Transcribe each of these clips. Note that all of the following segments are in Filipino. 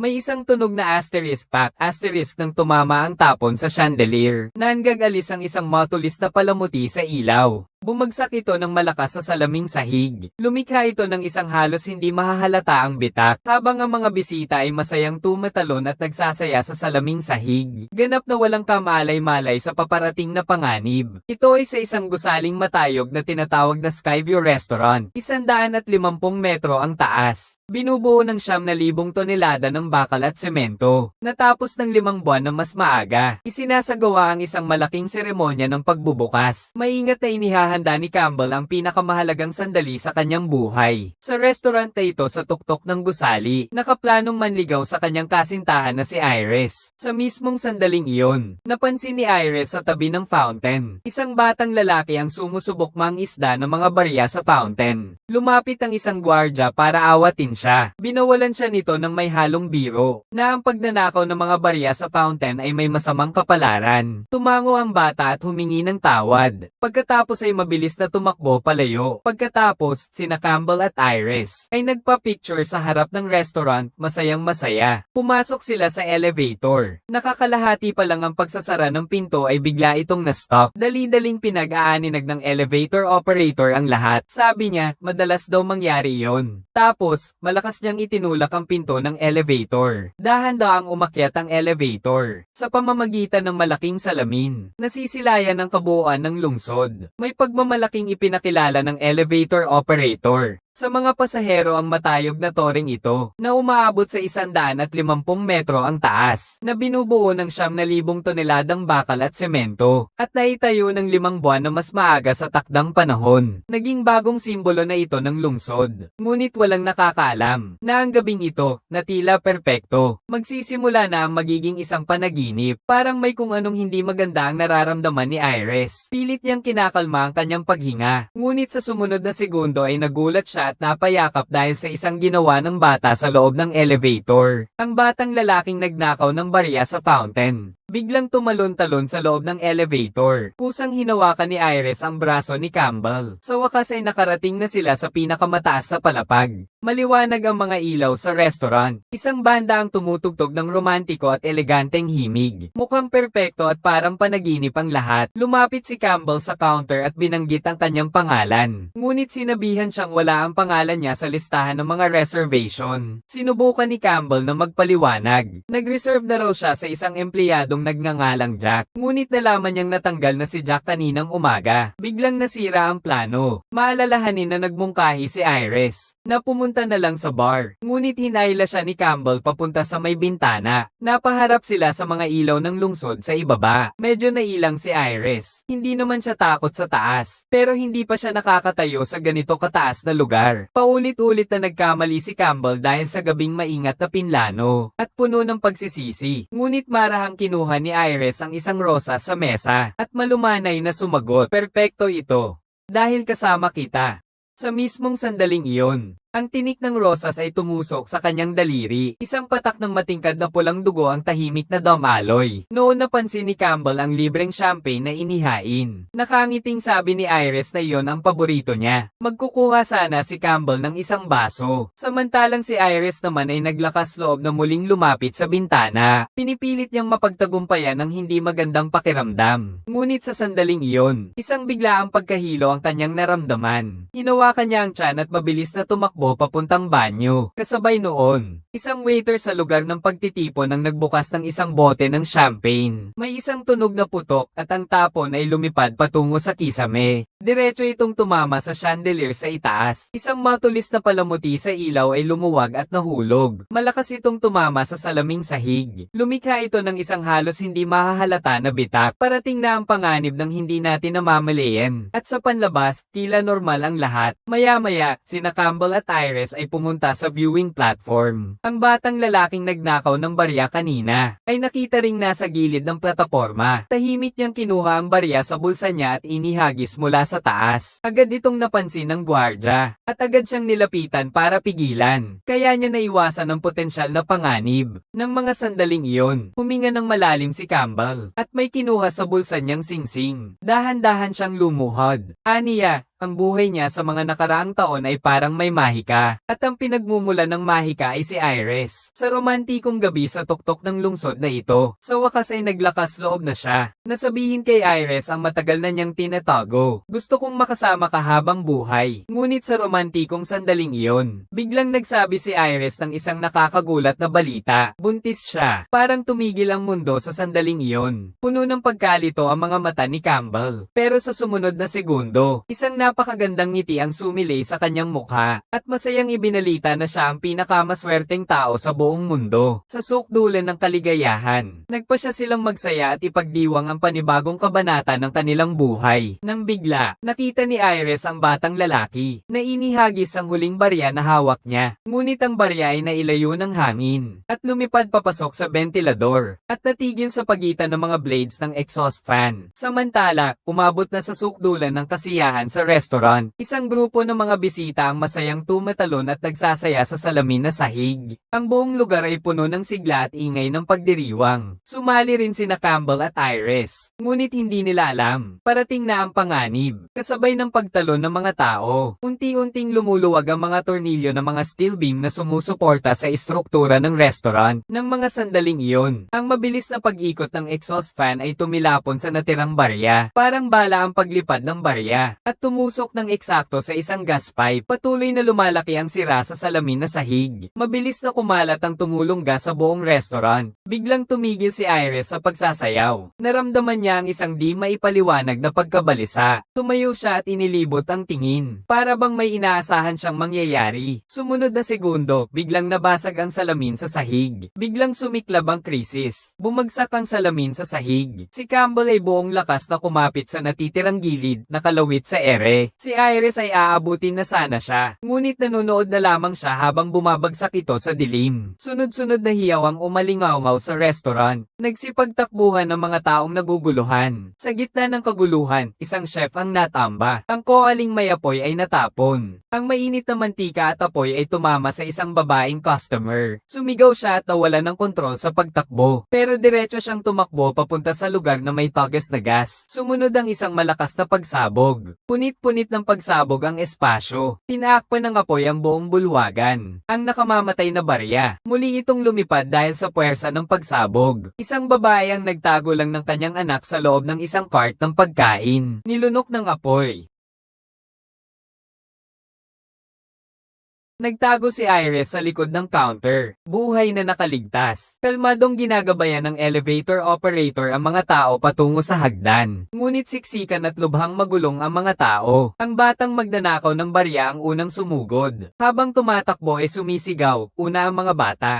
May isang tunog na asterisk pack asterisk nang tumama ang tapon sa chandelier. Nanggagalis ang isang matulis na palamuti sa ilaw. Bumagsak ito ng malakas sa salaming sahig. Lumikha ito ng isang halos hindi mahahalata ang bitak, habang ang mga bisita ay masayang tumatalon at nagsasaya sa salaming sahig. Ganap na walang kamalay-malay sa paparating na panganib. Ito ay sa isang gusaling matayog na tinatawag na Skyview Restaurant. 150 metro ang taas. Binubuo ng 9,000 tonelada ng bakal at semento. Natapos ng 5 buwan na mas maaga. Isinasagawa ang isang malaking seremonya ng pagbubukas. Maingat na inihahanda ni Campbell ang pinakamahalagang sandali sa kanyang buhay. Sa restaurant na ito sa tuktok ng gusali, nakaplanong manligaw sa kanyang kasintahan na si Iris. Sa mismong sandaling iyon, napansin ni Iris sa tabi ng fountain. Isang batang lalaki ang sumusubok mangisda ng mga barya sa fountain. Lumapit ang isang gwardya para awatin siya. Binawalan siya nito ng may halong biro, na ang pagnanakaw ng mga barya sa fountain ay may masamang kapalaran. Tumango ang bata at humingi ng tawad. Pagkatapos ay mabilis na tumakbo palayo. Pagkatapos, sina Campbell at Iris ay nagpa-picture sa harap ng restaurant, masayang masaya. Pumasok sila sa elevator. Nakakalahati pa lang ang pagsasara ng pinto ay bigla itong na-stop. Dali-daling pinag-aaninag ng elevator operator ang lahat. Sabi niya, madalas daw mangyari yon. Tapos, malakas niyang itinulak ang pinto ng elevator. Dahan-daang umakyat ang elevator. Sa pamamagitan ng malaking salamin, nasisilayan ang kabuuan ng lungsod. May pagmamalaking ipinakilala ng elevator operator sa mga pasahero ang matayog na toring ito, na umaabot sa 150 metro ang taas, na binubuo ng 9,000 toneladang bakal at semento, at naitayo ng 5 buwan na mas maaga sa takdang panahon. Naging bagong simbolo na ito ng lungsod. Ngunit walang nakakaalam na ang gabing ito, na tila perpekto, magsisimula na ang magiging isang panaginip. Parang may kung anong hindi maganda ang nararamdaman ni Iris. Pilit niyang kinakalma ang kanyang paghinga. Ngunit sa sumunod na segundo ay nagulat siya at napayakap dahil sa isang ginawa ng bata sa loob ng elevator. Ang batang lalaking nagnakaw ng barya sa fountain biglang tumalon-talon sa loob ng elevator. Kusang hinawakan ni Iris ang braso ni Campbell. Sa wakas ay nakarating na sila sa pinakamataas sa palapag. Maliwanag ang mga ilaw sa restaurant. Isang banda ang tumutugtog ng romantiko at eleganteng himig. Mukhang perpekto at parang panaginip ang lahat. Lumapit si Campbell sa counter at binanggit ang kanyang pangalan. Ngunit sinabihan siyang wala ang pangalan niya sa listahan ng mga reservation. Sinubukan ni Campbell na magpaliwanag. Nag-reserve na raw siya sa isang empleyadong nagngangalang Jack. Ngunit nalaman niyang natanggal na si Jack kaninang umaga. Biglang nasira ang plano. Maalalahanin na nagmungkahi si Iris, na pumunta na lang sa bar. Ngunit hinayla siya ni Campbell papunta sa may bintana. Napaharap sila sa mga ilaw ng lungsod sa ibaba. Medyo nailang si Iris. Hindi naman siya takot sa taas, pero hindi pa siya nakakatayo sa ganito kataas na lugar. Paulit-ulit na nagkamali si Campbell dahil sa gabing maingat na pinlano, at puno ng pagsisisi. Ngunit marahang kinuha ni Iris ang isang rosas sa mesa, at malumanay na sumagot, "Perpekto ito. Dahil kasama kita." Sa mismong sandaling iyon, ang tinik ng rosas ay tumusok sa kanyang daliri. Isang patak ng matingkad na pulang dugo ang tahimik na damaloy. Noon napansin ni Campbell ang libreng champagne na inihain. Nakangiting sabi ni Iris na iyon ang paborito niya. Magkukuha sana si Campbell ng isang baso. Samantalang si Iris naman ay naglakas loob na muling lumapit sa bintana. Pinipilit niyang mapagtagumpayan ang hindi magandang pakiramdam. Ngunit sa sandaling iyon, isang biglaang pagkahilo ang kanyang naramdaman. Hinawakan niya ang tiyan at mabilis na tumakbo papuntang banyo. Kasabay noon, isang waiter sa lugar ng pagtitipon ang nagbukas ng isang bote ng champagne. May isang tunog na putok at ang tapon ay lumipad patungo sa kisame. Diretso itong tumama sa chandelier sa itaas. Isang matulis na palamuti sa ilaw ay lumuwag at nahulog. Malakas itong tumama sa salaming sahig. Lumikha ito ng isang halos hindi mahahalata na bitak. Parating na ang panganib ng hindi natin namamalayan. At sa panlabas, tila normal ang lahat. Maya-maya, sina Campbell at Iris ay pumunta sa viewing platform. Ang batang lalaking nagnakaw ng barya kanina ay nakita ring nasa gilid ng plataporma. Tahimik niyang kinuha ang barya sa bulsa niya at inihagis mula sa taas. Agad itong napansin ng gwardya at agad siyang nilapitan para pigilan. Kaya niya naiwasan ang potensyal na panganib. Nang mga sandaling iyon, huminga ng malalim si Campbell at may kinuha sa bulsa niyang singsing. Dahan-dahan siyang lumuhod. Aniya, ang buhay niya sa mga nakaraang taon ay parang may mahika. At ang pinagmumula ng mahika ay si Iris. Sa romantikong gabi sa tuktok ng lungsod na ito, sa wakas ay naglakas loob na siya. Nasabihin kay Iris ang matagal na niyang tinatago. Gusto kong makasama ka habang buhay. Ngunit sa romantikong sandaling iyon, biglang nagsabi si Iris ng isang nakakagulat na balita. Buntis siya. Parang tumigil ang mundo sa sandaling iyon. Puno ng pagkalito ang mga mata ni Campbell. Pero sa sumunod na segundo, isang napakagandang ngiti ang sumilay sa kanyang mukha. At masayang ibinalita na siya ang pinakamaswerteng tao sa buong mundo. Sa sukdulan ng kaligayahan, nagpa siya silang magsaya at ipagdiwang ang panibagong kabanata ng kanilang buhay. Nang bigla, nakita ni Iris ang batang lalaki, na inihagis ang huling barya na hawak niya. Ngunit ang barya ay nailayo ng hangin, at lumipad papasok sa ventilador, at natigil sa pagitan ng mga blades ng exhaust fan. Samantala, umabot na sa sukdulan ng kasiyahan sa restaurant. Isang grupo ng mga bisita ang masayang tumatalon at nagsasaya sa salamin na sahig. Ang buong lugar ay puno ng sigla at ingay ng pagdiriwang. Sumali rin sina Campbell at Iris. Ngunit hindi nila alam, parating na ang panganib. Kasabay ng pagtalon ng mga tao, unti-unting lumuluwag ang mga tornilyo ng mga steel beam na sumusuporta sa istruktura ng restaurant. Nang mga sandaling iyon, ang mabilis na pag-ikot ng exhaust fan ay tumilapon sa natirang barya. Parang bala ang paglipad ng barya, at tumusok ng eksakto sa isang gas pipe. Patuloy na lumalaki ang sira sa salamin na sahig. Mabilis na kumalat ang tumulong gas sa buong restaurant. Biglang tumigil si Iris sa pagsasayaw. Naramdaman niya ang isang di maipaliwanag na pagkabalisa. Tumayo siya at inilibot ang tingin. Para bang may inaasahan siyang mangyayari. Sumunod na segundo, biglang nabasag ang salamin sa sahig. Biglang sumiklab ang krisis. Bumagsak ang salamin sa sahig. Si Campbell ay buong lakas na kumapit sa natitirang gilid na kalawit sa ere. Si Iris ay aabutin na sana siya. Ngunit nanonood na lamang siya habang bumabagsak ito sa dilim. Sunod-sunod na hiyaw ang umalingaw sa restaurant. Nagsipagtakbuhan ng mga taong naguguluhan. Sa gitna ng kaguluhan, isang chef ang natamba. Ang koaling may apoy ay natapon. Ang mainit na mantika at apoy ay tumama sa isang babaeng customer. Sumigaw siya at nawala ng kontrol sa pagtakbo. Pero diretso siyang tumakbo papunta sa lugar na may tagas na gas. Sumunod ang isang malakas na pagsabog. Punit-punit ng pagsabog ang espasyo. Tinaakpan ng apoy ang buong bulwagan. Ang nakamamatay na barya. Muli itong lumipad dahil sa puwersa ng pagsabog. Isang babae ang nagtago lang ng kanyang anak sa loob ng isang cart ng pagkain. Nilunok ng apoy. Nagtago si Iris sa likod ng counter. Buhay na nakaligtas. Kalmadong ginagabayan ng elevator operator ang mga tao patungo sa hagdan. Ngunit siksikan at lubhang magulong ang mga tao. Ang batang magnanakaw ng barya ang unang sumugod. Habang tumatakbo ay sumisigaw, una ang mga bata.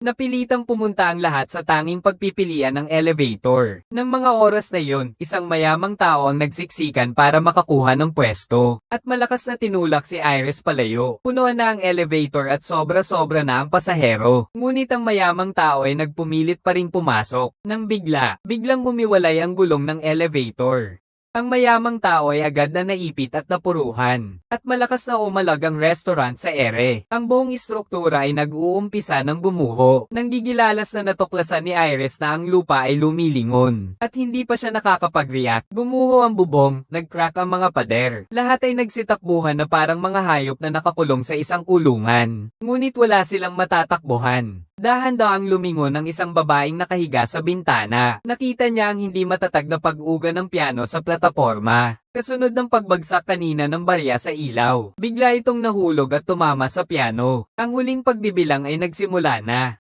Napilitang pumunta ang lahat sa tanging pagpipilian ng elevator. Nang mga oras na yon, isang mayamang tao ang nagsiksikan para makakuha ng pwesto. At malakas na tinulak si Iris palayo. Punuan na ang elevator at sobra-sobra na ang pasahero. Ngunit ang mayamang tao ay nagpumilit pa ring pumasok. Nang biglang humiwalay ang gulong ng elevator. Ang mayamang tao ay agad na naipit at napuruhan, at malakas na umalag ang restaurant sa ere. Ang buong istruktura ay nag-uumpisa ng gumuho. Nang gigilalas na natuklasan ni Iris na ang lupa ay lumilingon, at hindi pa siya nakakapag-react. Gumuho ang bubong, nag-crack ang mga pader. Lahat ay nagsitakbuhan na parang mga hayop na nakakulong sa isang kulungan. Ngunit wala silang matatakbuhan. Dahan-daang lumingon ang isang babaeng nakahiga sa bintana. Nakita niya ang hindi matatag na pag-uga ng piano sa plataporma. Kasunod ng pagbagsak kanina ng barya sa ilaw. Bigla itong nahulog at tumama sa piano. Ang huling pagbibilang ay nagsimula na.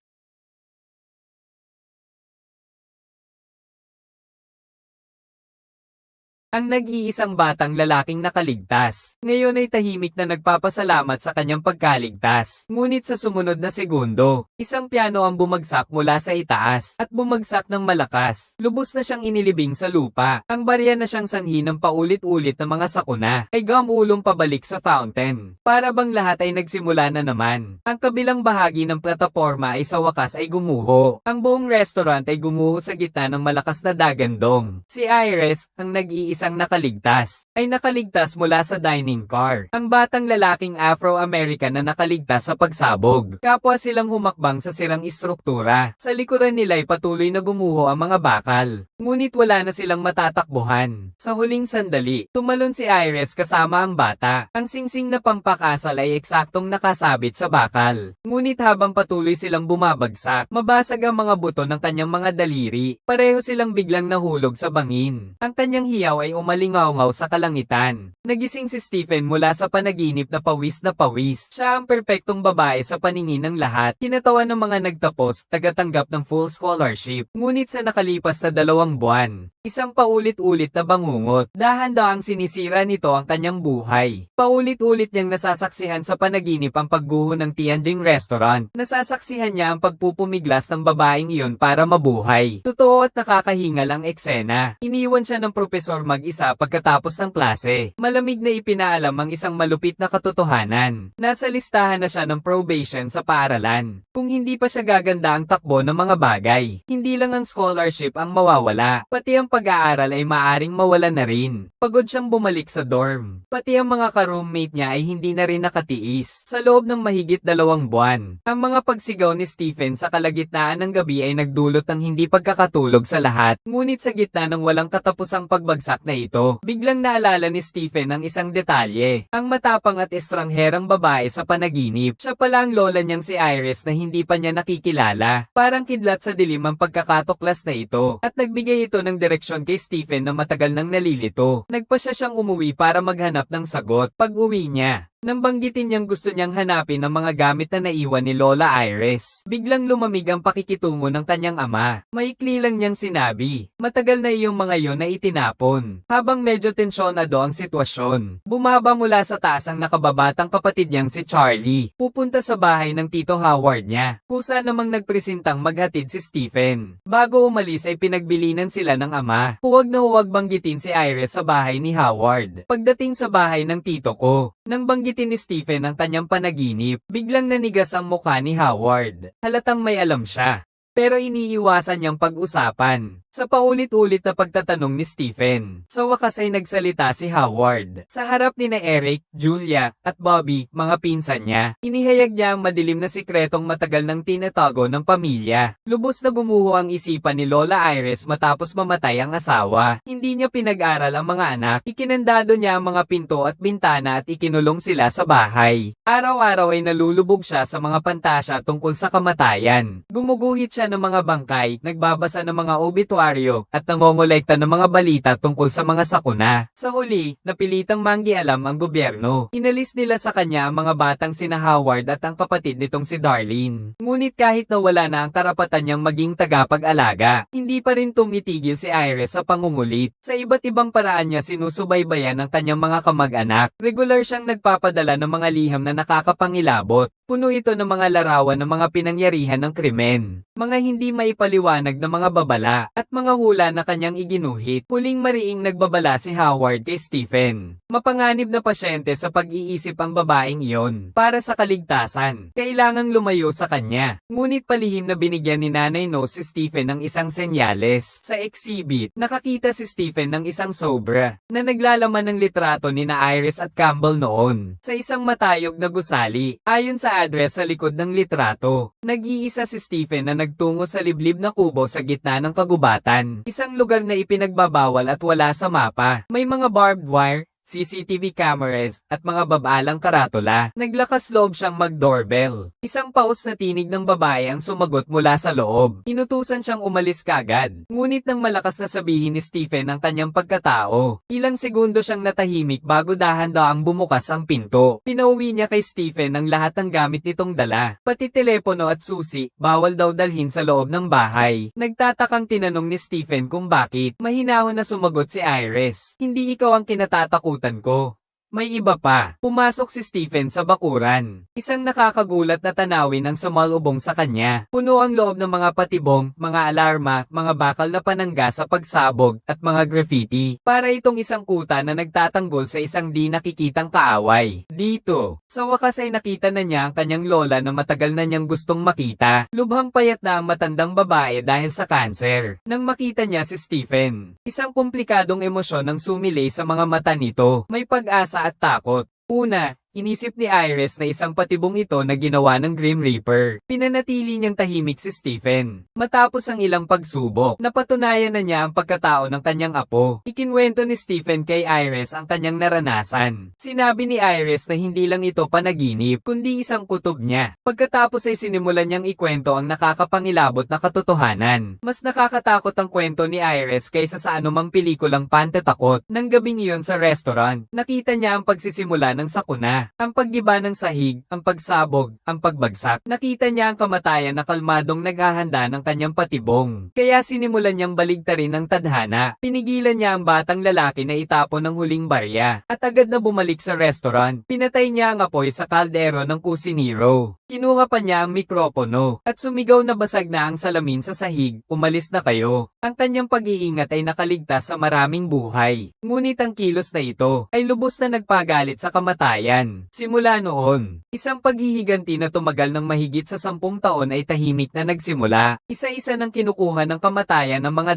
Ang nag-iisang batang lalaking nakaligtas. Ngayon ay tahimik na nagpapasalamat sa kanyang pagkaligtas. Ngunit sa sumunod na segundo, isang piano ang bumagsak mula sa itaas at bumagsak ng malakas. Lubos na siyang inilibing sa lupa. Ang barya na siyang sanhi ng paulit-ulit na mga sakuna ay gumulong pabalik sa fountain. Para bang lahat ay nagsimula na naman. Ang kabilang bahagi ng plataporma ay sa wakas ay gumuho. Ang buong restaurant ay gumuho sa gitna ng malakas na dagandong. Si Iris, ang nag-iisang isang nakaligtas, ay nakaligtas mula sa dining car. Ang batang lalaking Afro-American na nakaligtas sa pagsabog. Kapwa silang humakbang sa sirang istruktura. Sa likuran nila ay patuloy na gumuho ang mga bakal. Ngunit wala na silang matatakbuhan. Sa huling sandali, tumalon si Iris kasama ang bata. Ang singsing na pampakasal ay eksaktong nakasabit sa bakal. Ngunit habang patuloy silang bumabagsak, mabasag ang mga buto ng kanyang mga daliri. Pareho silang biglang nahulog sa bangin. Ang kanyang hiyaw ay umalingaw-ngaw sa kalangitan. Nagising si Stephen mula sa panaginip na pawis na pawis. Siya ang perpektong babae sa paningin ng lahat. Kinatawan ng mga nagtapos, tagatanggap ng full scholarship. Ngunit sa nakalipas na 2 buwan, isang paulit-ulit na bangungot. Dahan-dahang sinisira nito ang kanyang buhay. Paulit-ulit niyang nasasaksihan sa panaginip ang pagguho ng Tianjin restaurant. Nasasaksihan niya ang pagpupumiglas ng babaeng iyon para mabuhay. Totoo at nakakahingal ang eksena. Iniwan siya ng propesor mag-isa pagkatapos ng klase. Malamig na ipinaalam ang isang malupit na katotohanan. Nasa listahan na siya ng probation sa paaralan. Kung hindi pa siya gaganda ang takbo ng mga bagay, hindi lang ang scholarship ang mawawala, pati ang pag-aaral ay maaring mawala na rin. Pagod siyang bumalik sa dorm. Pati ang mga ka-roommate niya ay hindi na rin nakatiis. Sa loob ng mahigit 2 buwan, ang mga pagsigaw ni Stephen sa kalagitnaan ng gabi ay nagdulot ng hindi pagkakatulog sa lahat. Ngunit sa gitna ng walang katapusang pagbagsak na ito, biglang naalala ni Stephen ang isang detalye. Ang matapang at estrangherang babae sa panaginip. Siya pala ang lola niyang si Iris na hindi pa niya nakikilala. Parang kidlat sa dilim ang pagkakatuklas na ito. At nagbigay ito ng direksyon kay Stephen na matagal nang nalilito. Nagpasya siyang umuwi para maghanap ng sagot. Pag-uwi niya, nang banggitin niyang gusto niyang hanapin ang mga gamit na naiwan ni Lola Iris, biglang lumamig ang pakikitungo ng kanyang ama. Maikli lang niyang sinabi, matagal na iyong mga yon na itinapon. Habang medyo tensyonado ang sitwasyon, bumaba mula sa taas ang nakababatang kapatid niyang si Charlie. Pupunta sa bahay ng Tito Howard niya. Kusa namang nagpresintang maghatid si Stephen. Bago umalis ay pinagbilinan sila ng ama. Huwag na huwag banggitin si Iris sa bahay ni Howard. Pagdating sa bahay ng tito ko, nang banggitin ni Stephen ang kanyang panaginip, biglang nanigas ang mukha ni Howard. Halatang may alam siya. Pero iniiwasan niyang pag-usapan. Sa paulit-ulit na pagtatanong ni Stephen, sa wakas ay nagsalita si Howard. Sa harap ni na Eric, Julia, at Bobby, mga pinsan niya, inihayag niya ang madilim na sikretong matagal nang tinatago ng pamilya. Lubos na gumuho ang isipan ni Lola Iris matapos mamatay ang asawa. Hindi niya pinag-aral ang mga anak, ikinandado niya ang mga pinto at bintana at ikinulong sila sa bahay. Araw-araw ay nalulubog siya sa mga pantasya tungkol sa kamatayan. Gumuguhit siya ng mga bangkay, nagbabasa ng mga obituary, at nangongolekta ng mga balita tungkol sa mga sakuna. Sa huli, napilitang manggialam ang gobyerno. Inalis nila sa kanya ang mga batang sina Howard at ang kapatid nitong si Darlene. Ngunit kahit na wala na ang karapatan niyang maging tagapag-alaga, hindi pa rin tumitigil si Iris sa pangungulit. Sa iba't ibang paraan niya sinusubaybayan ang kanyang mga kamag-anak. Regular siyang nagpapadala ng mga liham na nakakapangilabot. Puno ito ng mga larawan ng mga pinangyarihan ng krimen, mga hindi maipaliwanag na mga babala, at mga hula na kanyang iginuhit. Huling mariing nagbabala si Howard kay Stephen. Mapanganib na pasyente sa pag-iisip ang babaeng iyon. Para sa kaligtasan, kailangang lumayo sa kanya. Ngunit palihim na binigyan ni Nanay No si Stephen ng isang senyales. Sa exhibit, nakakita si Stephen ng isang sobra, na naglalaman ng litrato ni na Iris at Campbell noon. Sa isang matayog na gusali, ayon sa address sa likod ng litrato. Nag-iisa si Stephen na nagtungo sa liblib na kubo sa gitna ng kagubatan. Isang lugar na ipinagbabawal at wala sa mapa. May mga barbed wire, CCTV cameras, at mga babalang karatula. Naglakas loob siyang mag-doorbell. Isang paus na tinig ng babae ang sumagot mula sa loob. Inutusan siyang umalis kagad. Ngunit nang malakas na sabihin ni Stephen ang kanyang pagkatao, ilang segundo siyang natahimik bago dahan-daang bumukas ang pinto. Pinauwi niya kay Stephen ang lahat ng gamit nitong dala. Pati telepono at susi, bawal daw dalhin sa loob ng bahay. Nagtatakang tinanong ni Stephen kung bakit. Mahinahon na sumagot si Iris. Hindi ikaw ang kinatatakutan ko. May iba pa. Pumasok si Stephen sa bakuran. Isang nakakagulat na tanawin ang sumalubong sa kanya. Puno ang loob ng mga patibong, mga alarma, mga bakal na panangga sa pagsabog, at mga graffiti. Para itong isang kuta na nagtatanggol sa isang di nakikitang kaaway. Dito, sa wakas ay nakita na niya ang kanyang lola na matagal na niyang gustong makita. Lubhang payat na ang matandang babae dahil sa kanser. Nang makita niya si Stephen, isang komplikadong emosyon ang sumilay sa mga mata nito. May pag-asa at takot. Una, inisip ni Iris na isang patibong ito na ginawa ng Grim Reaper. Pinanatili niyang tahimik si Stephen. Matapos ang ilang pagsubok, napatunayan na niya ang pagkatao ng kanyang apo. Ikinwento ni Stephen kay Iris ang kanyang naranasan. Sinabi ni Iris na hindi lang ito panaginip, kundi isang kutob niya. Pagkatapos ay sinimulan niyang ikwento ang nakakapangilabot na katotohanan. Mas nakakatakot ang kwento ni Iris kaysa sa anumang pelikulang pantatakot. Nang gabing iyon sa restaurant, nakita niya ang pagsisimula ng sakuna. Ang paggiba ng sahig, ang pagsabog, ang pagbagsak. Nakita niya ang kamatayan na kalmadong naghahanda ng kanyang patibong. Kaya sinimulan niyang baligtarin ang tadhana. Pinigilan niya ang batang lalaki na itapon ng huling barya. At agad na bumalik sa restaurant. Pinatay niya ang apoy sa kaldero ng kusinero. Kinuha pa niya ang mikropono. At sumigaw na basag na ang salamin sa sahig. Umalis na kayo. Ang kanyang pag-iingat ay nakaligtas sa maraming buhay. Ngunit ang kilos na ito ay lubos na nagpagalit sa kamatayan. Simula noon, isang paghihiganti na tumagal ng mahigit sa 10 taon ay tahimik na nagsimula. Isa-isa nang kinukuha ng kamatayan ng mga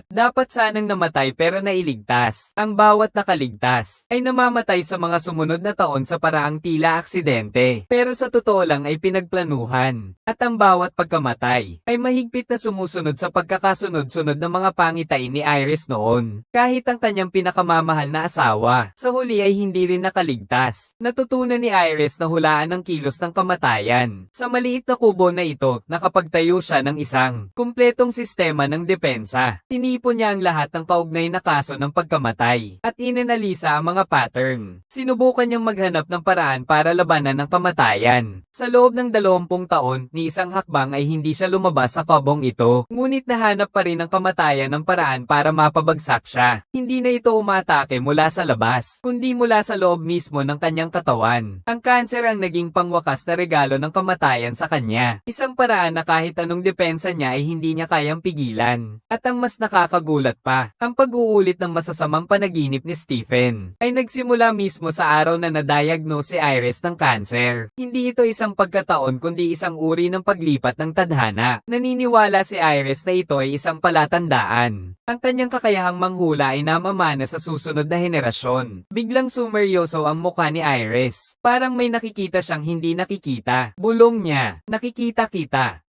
dapat sanang namatay pero nailigtas. Ang bawat nakaligtas ay namamatay sa mga sumunod na taon sa paraang tila aksidente. Pero sa totoo lang ay pinagplanuhan. At ang bawat pagkamatay ay mahigpit na sumusunod sa pagkakasunod-sunod ng mga pangitain ni Iris noon. Kahit ang kanyang pinakamamahal na asawa, sa huli ay hindi rin nakaligtas. Natutunan ni Iris na hulaan ang kilos ng kamatayan. Sa maliit na kubo na ito, nakapagtayo siya ng isang kumpletong sistema ng depensa. Tinipon niya ang lahat ng kaugnay na kaso ng pagkamatay at inanalisa ang mga pattern. Sinubukan niyang maghanap ng paraan para labanan ang kamatayan. Sa loob ng 20 taon, ni isang hakbang ay hindi siya lumabas sa kubong ito. Ngunit nahanap pa rin ang kamatayan ng paraan para mapabagsak siya. Hindi na ito umatake mula sa labas, kundi mula sa loob mismo ng kanyang katawan. Ang kanser ang naging pangwakas na regalo ng kamatayan sa kanya. Isang paraan na kahit anong depensa niya ay hindi niya kayang pigilan. At ang mas nakakagulat pa, ang pag-uulit ng masasamang panaginip ni Stephen ay nagsimula mismo sa araw na na-diagnose si Iris ng kanser. Hindi ito isang pagkataon kundi isang uri ng paglipat ng tadhana. Naniniwala si Iris na ito ay isang palatandaan. Ang kanyang kakayahang manghula ay namamana sa susunod na henerasyon. Biglang sumeryoso ang mukha ni Iris. Parang may nakikita siyang hindi nakikita. Bulong niya, nakikita kita.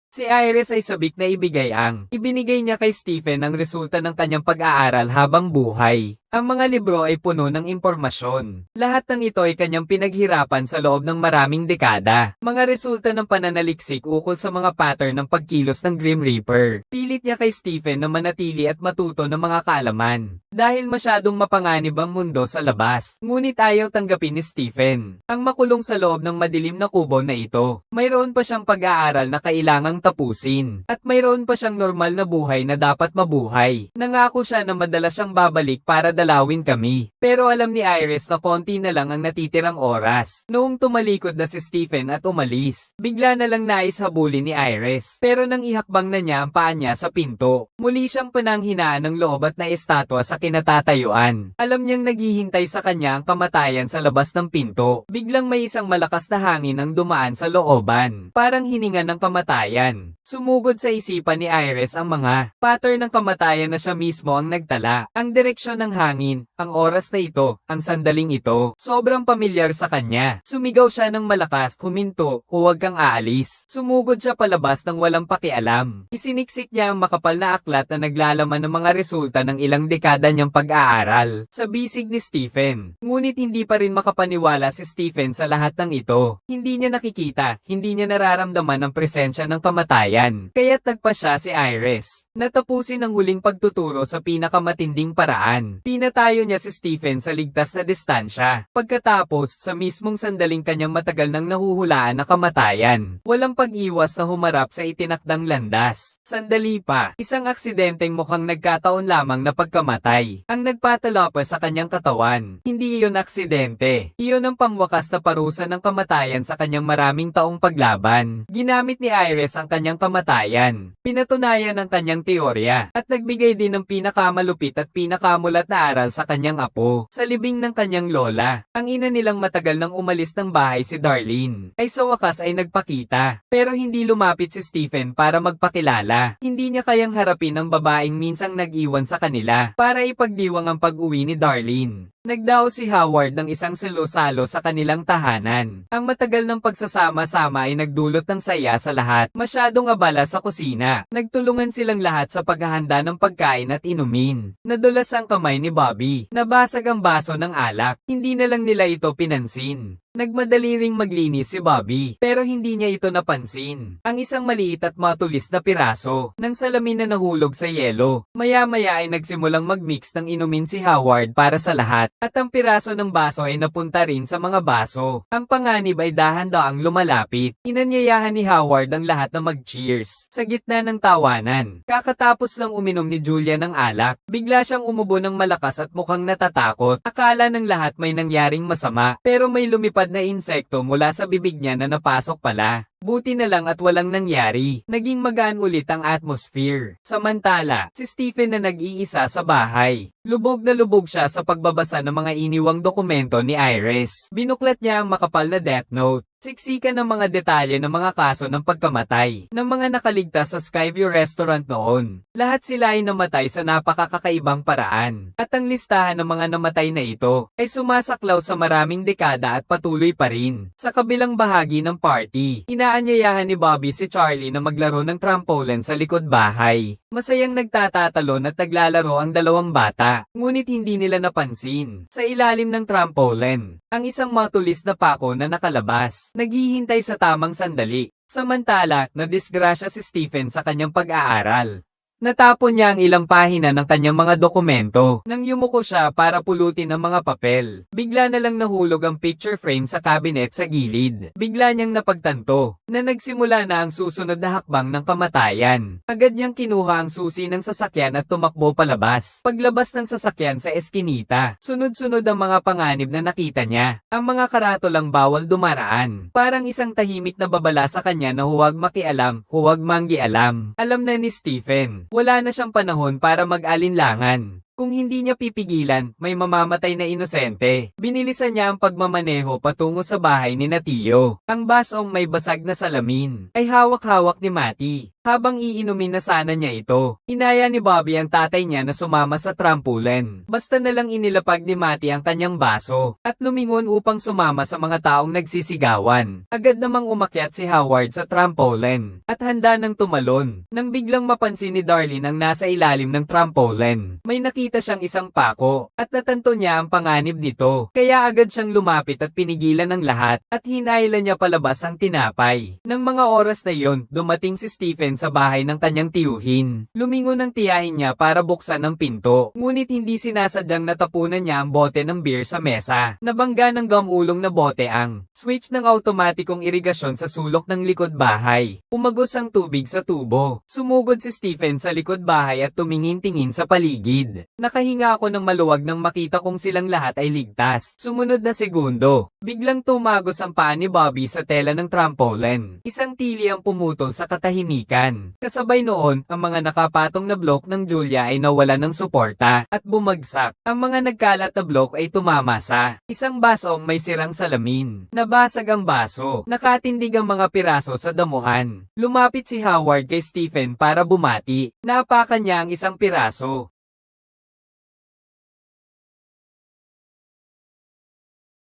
Si Iris ay sabik na ibinigay niya kay Stephen ang resulta ng kanyang pag-aaral habang buhay. Ang mga libro ay puno ng impormasyon. Lahat ng ito ay kanyang pinaghirapan sa loob ng maraming dekada. Mga resulta ng pananaliksik ukol sa mga pattern ng pagkilos ng Grim Reaper. Pilit niya kay Stephen na manatili at matuto ng mga kaalaman. Dahil masyadong mapanganib ang mundo sa labas. Ngunit ayaw tanggapin ni Stephen ang makulong sa loob ng madilim na kubo na ito. Mayroon pa siyang pag-aaral na kailangang tapusin. At mayroon pa siyang normal na buhay na dapat mabuhay. Nangako siya na madalas siyang babalik para dalawin kami. Pero alam ni Iris na konti na lang ang natitirang oras. Noong tumalikod na si Stephen at umalis, bigla na lang nais habulin ni Iris. Pero nang ihakbang na niya ang paa niya sa pinto, muli siyang pananghinaan ng loob at naistatwa sa kinatatayuan. Alam niyang naghihintay sa kanya ang kamatayan sa labas ng pinto. Biglang may isang malakas na hangin ang dumaan sa looban. Parang hininga ng kamatayan. Sumugod sa isipan ni Iris ang mga pattern ng kamatayan na siya mismo ang nagtala. Ang direksyon ng hangin, ang oras na ito, ang sandaling ito, sobrang pamilyar sa kanya. Sumigaw siya ng malakas, huminto, huwag kang aalis. Sumugod siya palabas ng walang pakialam. Isiniksik niya ang makapal na aklat na naglalaman ng mga resulta ng ilang dekada niyang pag-aaral. Sa bisig ni Stephen. Ngunit hindi pa rin makapaniwala si Stephen sa lahat ng ito. Hindi niya nakikita, hindi niya nararamdaman ang presensya ng kamatayan. Kaya't nagpa siya si Iris. Natapusin ang huling pagtuturo sa pinakamatinding paraan. Tinatayo niya si Stephen sa ligtas na distansya. Pagkatapos, sa mismong sandaling kanyang matagal nang nahuhulaan na kamatayan, walang pag-iwas na humarap sa itinakdang landas. Sandali pa, isang aksidenteng mukhang nagkataon lamang na pagkamatay ang nagpatala pa sa kanyang katawan. Hindi iyon aksidente. Iyon ang pangwakas na parusa ng kamatayan sa kanyang maraming taong paglaban. Ginamit ni Iris ang kanyang kamatayan. Pinatunayan ang kanyang teorya at nagbigay din ng pinakamalupit at pinakamulat na aral sa kanyang apo. Sa libing ng kanyang lola, ang ina nilang matagal nang umalis ng bahay si Darlene, ay sa wakas ay nagpakita. Pero hindi lumapit si Stephen para magpakilala. Hindi niya kayang harapin ang babaeng minsang nag-iwan sa kanila para ipagdiwang ang pag-uwi ni Darlene. Nagdao si Howard ng isang salo-salo sa kanilang tahanan. Ang matagal ng pagsasama-sama ay nagdulot ng saya sa lahat. Masyadong abala sa kusina. Nagtulungan silang lahat sa paghahanda ng pagkain at inumin. Nadulas ang kamay ni Bobby. Nabasag ang baso ng alak. Hindi na lang nila ito pinansin. Nagmadali ring maglinis si Bobby, pero hindi niya ito napansin. Ang isang maliit at matulis na piraso ng salamin na nahulog sa yelo. Maya-maya ay nagsimulang magmix ng inumin si Howard para sa lahat, at ang piraso ng baso ay napunta rin sa mga baso. Ang panganib ay dahan-daang lumalapit. Inanyayahan ni Howard ang lahat na mag-cheers sa gitna ng tawanan. Kakatapos lang uminom ni Julia ng alak, bigla siyang umubo ng malakas at mukhang natatakot. Akala ng lahat may nangyaring masama, pero may lumipad na insekto mula sa bibig niya na napasok pala. Buti na lang at walang nangyari. Naging magaan ulit ang atmosphere. Samantala, si Stephen na nag-iisa sa bahay. Lubog na lubog siya sa pagbabasa ng mga iniwang dokumento ni Iris. Binuklat niya ang makapal na death note. Siksikan ng mga detalye ng mga kaso ng pagkamatay ng mga nakaligtas sa Skyview Restaurant noon. Lahat sila ay namatay sa napakakakaibang paraan. At ang listahan ng mga namatay na ito ay sumasaklaw sa maraming dekada at patuloy pa rin. Sa kabilang bahagi ng party, inaanyayahan ni Bobby si Charlie na maglaro ng trampoline sa likod bahay. Masayang nagtatatalon at naglalaro ang dalawang bata, ngunit hindi nila napansin. Sa ilalim ng trampoline, ang isang matulis na pako na nakalabas, naghihintay sa tamang sandali. Samantala, nadisgrasya si Stephen sa kanyang pag-aaral. Natapon niya ang ilang pahina ng kanyang mga dokumento nang yumuko siya para pulutin ang mga papel. Bigla na lang nahulog ang picture frame sa cabinet sa gilid. Bigla niyang napagtanto na nagsimula na ang susunod na hakbang ng kamatayan. Agad niyang kinuha ang susi ng sasakyan at tumakbo palabas. Paglabas ng sasakyan sa eskinita, sunod-sunod ang mga panganib na nakita niya. Ang mga karatolang bawal dumaraan. Parang isang tahimik na babala sa kanya na huwag makialam, huwag manggialam. Alam na ni Stephen. Wala na siyang panahon para mag-alinlangan. Kung hindi niya pipigilan, may mamamatay na inosente. Binilisan niya ang pagmamaneho patungo sa bahay ni Tio. Ang basong may basag na salamin ay hawak-hawak ni Matty. Habang iinumin na sana niya ito, inaya ni Bobby ang tatay niya na sumama sa trampoline. Basta na lang inilapag ni Matty ang kanyang baso at lumingon upang sumama sa mga taong nagsisigawan. Agad namang umakyat si Howard sa trampoline at handa nang tumalon. Nang biglang mapansin ni Darlene ang nasa ilalim ng trampoline, may nakita siyang isang pako at natanto niya ang panganib nito. Kaya agad siyang lumapit at pinigilan ng lahat at hinailan niya palabas ang tinapay. Nang mga oras na yon, dumating si Stephen sa bahay ng kanyang tiyuhin. Lumingon ang tiyahin niya para buksan ang pinto, ngunit hindi sinasadyang natapunan niya ang bote ng beer sa mesa. Nabangga ng gamulong na bote ang switch ng automatikong irigasyon sa sulok ng likod bahay. Umagos ang tubig sa tubo. Sumugod si Stephen sa likod bahay at tumingin-tingin sa paligid. Nakahinga ako ng maluwag nang makita kong silang lahat ay ligtas. Sumunod na segundo, biglang tumagos ang paa ni Bobby sa tela ng trampoline. Isang tili ang pumutol sa katahimikan. Kasabay noon, ang mga nakapatong na blok ng Julia ay nawala ng suporta at bumagsak. Ang mga nagkalat na blok ay tumama sa isang basong may sirang salamin. Nabasag ang baso. Nakatindig ang mga piraso sa damuhan. Lumapit si Howard kay Stephen para bumati. Naapakan niya ang isang piraso.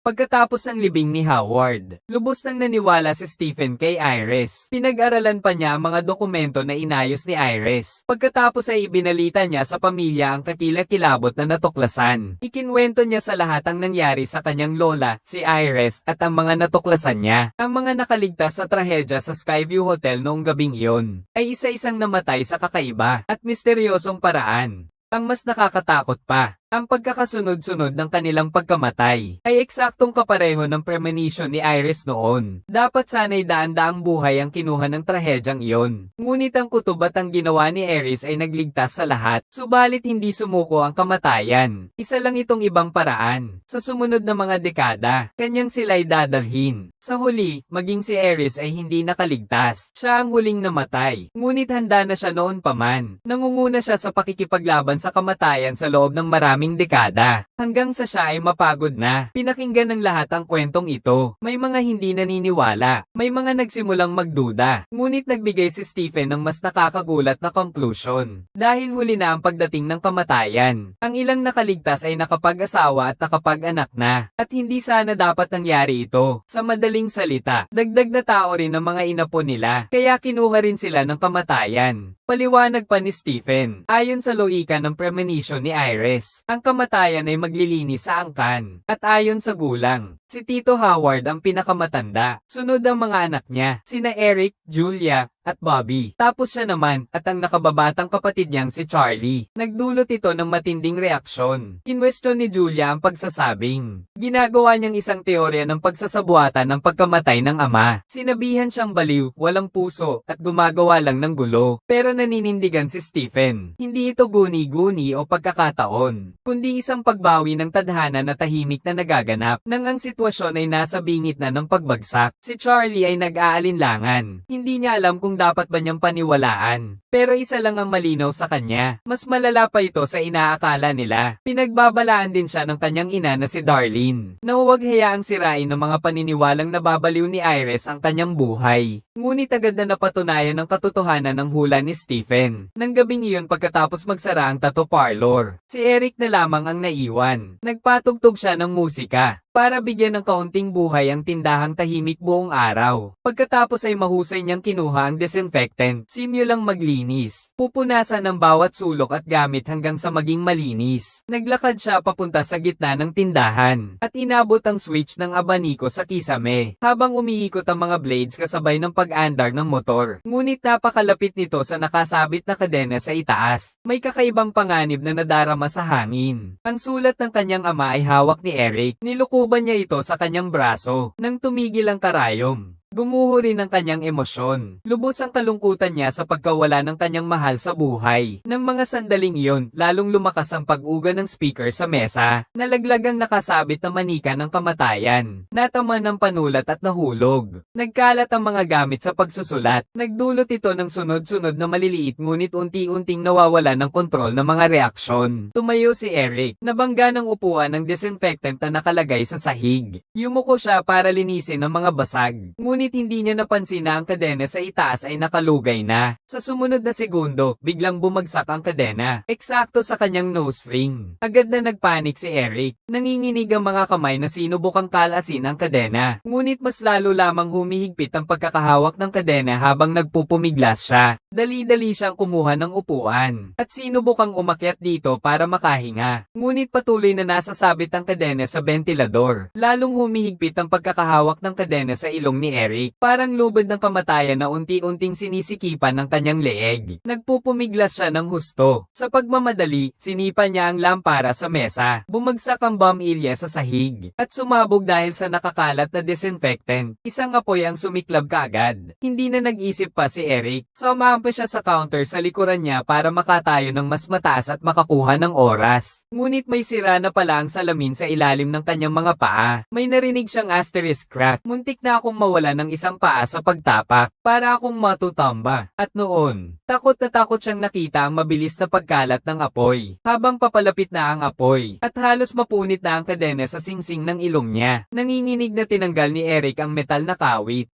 Pagkatapos ng libing ni Howard, lubos nang naniwala si Stephen kay Iris. Pinag-aralan pa niya ang mga dokumento na inayos ni Iris. Pagkatapos ay ibinalita niya sa pamilya ang kakilakilabot na natuklasan. Ikinwento niya sa lahat ang nangyari sa kanyang lola, si Iris, at ang mga natuklasan niya. Ang mga nakaligtas sa trahedya sa Skyview Hotel noong gabing iyon ay isa-isang namatay sa kakaiba at misteryosong paraan. Ang mas nakakatakot pa, Ang pagkakasunod-sunod ng kanilang pagkamatay ay eksaktong kapareho ng premonition ni Iris noon. Dapat sana'y daan-daang buhay ang kinuha ng trahedyang iyon. Ngunit ang kutob at ang ginawa ni Iris ay nagligtas sa lahat, subalit hindi sumuko ang kamatayan. Isa lang itong ibang paraan. Sa sumunod na mga dekada, kanyang sila'y dadalhin. Sa huli, maging si Iris ay hindi nakaligtas. Siya ang huling namatay. Ngunit handa na siya noon pa man. Nangunguna siya sa pakikipaglaban sa kamatayan sa loob ng maraming dekada. Hanggang sa siya ay mapagod na. Pinakinggan ng lahat ang kwentong ito. May mga hindi naniniwala. May mga nagsimulang magduda. Ngunit nagbigay si Stephen ng mas nakakagulat na conclusion. Dahil huli na ang pagdating ng kamatayan. Ang ilang nakaligtas ay nakapag-asawa at nakapag-anak na. At hindi sana dapat nangyari ito. Sa madaling salita, dagdag na tao rin ang mga inapo nila. Kaya kinuha rin sila ng kamatayan. Paliwanag pa ni Stephen. Ayon sa loika ng premonition ni Iris, ang kamatayan ay maglilinis sa angkan. At ayon sa gulang, si Tito Howard ang pinakamatanda. Sunod ang mga anak niya, sina Eric, Julia, at Bobby. Tapos siya naman, at ang nakababatang kapatid niyang si Charlie. Nagdulot ito ng matinding reaksyon. Kinwestiyon ni Julia ang pagsasabing. Ginagawa niyang isang teorya ng pagsasabuatan ng pagkamatay ng ama. Sinabihan siyang baliw, walang puso, at gumagawa lang ng gulo. Pero naninindigan si Stephen. Hindi ito guni-guni o pagkakataon, kundi isang pagbawi ng tadhana na tahimik na nagaganap. Nang ang sitwasyon ay nasa bingit na ng pagbagsak, si Charlie ay nag-aalinlangan. Hindi niya alam kung dapat ba niyang paniwalaan. Pero isa lang ang malinaw sa kanya. Mas malala pa ito sa inaakala nila. Pinagbabalaan din siya ng kanyang ina na si Darlene, na huwag hayaang sirain ng mga paniniwalang nababaliw ni Iris ang kanyang buhay. Ngunit agad na napatunayan ng katotohanan ng hula ni Stephen. Nang gabing iyon pagkatapos magsara ang tattoo parlor, si Eric na lamang ang naiwan. Nagpatugtog siya ng musika para bigyan ng kaunting buhay ang tindahang tahimik buong araw. Pagkatapos ay mahusay niyang kinuha ang disinfectant, simulang maglinis. Pupunasan ang bawat sulok at gamit hanggang sa maging malinis. Naglakad siya papunta sa gitna ng tindahan, at inabot ang switch ng abaniko sa kisame, habang umiikot ang mga blades kasabay ng pag-andar ng motor. Ngunit napakalapit nito sa nakasabit na kadena sa itaas. May kakaibang panganib na nadarama sa hangin. Ang sulat ng kanyang ama ay hawak ni Eric. Nilukuban niya ito sa kanyang braso. Nang tumigil ang karayom, gumuho rin ang kanyang emosyon. Lubos ang kalungkutan niya sa pagkawala ng kanyang mahal sa buhay. Nang mga sandaling iyon, lalong lumakas ang pag-uga ng speaker sa mesa. Nalaglagang nakasabit na manika ng kamatayan. Natama ng panulat at nahulog. Nagkalat ang mga gamit sa pagsusulat. Nagdulot ito ng sunod-sunod na maliliit ngunit unti-unting nawawala ng kontrol ng mga reaksyon. Tumayo si Eric. Nabangga ng upuan ng disinfectant na nakalagay sa sahig. Yumuko siya para linisin ang mga basag. Ngunit hindi niya napansin na ang kadena sa itaas ay nakalugay na. Sa sumunod na segundo, biglang bumagsak ang kadena, eksakto sa kanyang nose ring. Agad na nagpanik si Eric. Nanginginig ang mga kamay na sinubukang kalasin ang kadena. Ngunit mas lalo lamang humihigpit ang pagkakahawak ng kadena habang nagpupumiglas siya. Dali-dali siyang kumuha ng upuan, at sinubukang umakyat dito para makahinga. Ngunit patuloy na nasasabit ang kadena sa ventilador. Lalong humihigpit ang pagkakahawak ng kadena sa ilong ni Eric. Parang lubid ng kamatayan na unti-unting sinisikipan ng kanyang leeg. Nagpupumiglas siya ng husto. Sa pagmamadali, sinipa niya ang lampara sa mesa. Bumagsak ang bombilya sa sahig, at sumabog dahil sa nakakalat na disinfectant. Isang apoy ang sumiklab kaagad. Hindi na nag-isip pa si Eric. Sumampa siya sa counter sa likuran niya para makatayo ng mas mataas at makakuha ng oras. Ngunit may sira na pala ang salamin sa ilalim ng kanyang mga paa. May narinig siyang asterisk crack. Muntik na akong mawala ng isang paa sa pagtapak, para akong matutamba. At noon, takot na takot siyang nakita ang mabilis na pagkalat ng apoy. Habang papalapit na ang apoy, at halos mapunit na ang kadena sa singsing ng ilong niya, nanginginig na tinanggal ni Eric ang metal na kawit.